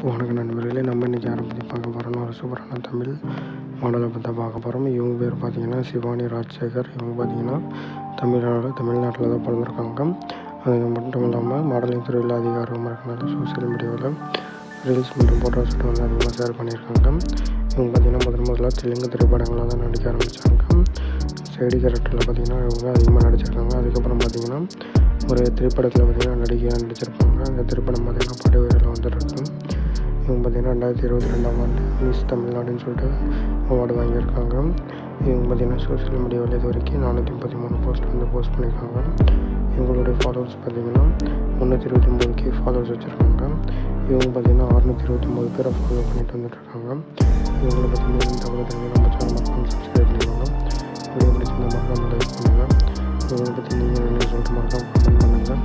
வணக்கம் நண்பர்களே, நம்ம இன்றைக்கி யாரை பற்றி பார்க்க போகிறோம்னா ஒரு சூப்பரான தமிழ் மாடலை பற்றி தான் பார்க்க போகிறோம். இவங்க பேர் பார்த்திங்கன்னா சிவானி ராஜசேகர். இவங்க பார்த்திங்கன்னா தமிழ்நாட்டில் தான் பிறந்திருக்காங்க. அது மட்டும் இல்லாமல் மாடலிங் துறையில் அதிக ஆர்வமாக இருக்கனால சோசியல் மீடியாவில் ரீல்ஸ் மற்றும் ஃபோட்டோ ஷூட் வந்து அதிகமாக ஷேர் பண்ணியிருக்காங்க. இவங்க பார்த்திங்கன்னா முதல்ல தெலுங்கு திரைப்படங்களாக தான் நடிக்க ஆரம்பித்தாங்க. சைடு கேரக்டரில் பார்த்திங்கன்னா இவங்க அதிகமாக நடிச்சிருக்காங்க. அதுக்கப்புறம் பார்த்திங்கன்னா ஒரு திரைப்படத்தில் பார்த்திங்கன்னா நடிகையாக நடிச்சிருப்பாங்க. அந்த திரைப்படம் பார்த்திங்கன்னா படுவேரில் வந்துருக்கு. இவங்க பார்த்திங்கன்னா 2022ஆம் ஆண்டு மிஸ் தமிழ்நாடுன்னு சொல்லிட்டு அவார்டு வாங்கியிருக்காங்க. இவங்க பார்த்திங்கன்னா சோசியல் மீடியாவில் இது வரைக்கும் 433 போஸ்ட் வந்து போஸ்ட் பண்ணியிருக்காங்க. இவங்களுடைய ஃபாலோவர்ஸ் பார்த்திங்கன்னா 329K ஃபாலோவர்ஸ் வச்சுருக்காங்க. இவங்க பார்த்திங்கன்னா 629 பேரை ஃபாலோ பண்ணிட்டு வந்துட்டுருக்காங்க. இவங்களை பார்த்திங்கன்னா இந்த தகவல் நம்ம சேனல் சப்ஸ்கிரைப் பண்ணிக்கோங்க. வீடியோ பிடிச்சிருந்த மறக்காம லைக் பண்ணுங்கள். இவங்களை பற்றி நீங்கள் என்ன சொல்லிட்டு மறக்காம கமெண்ட் பண்ணுங்கள்.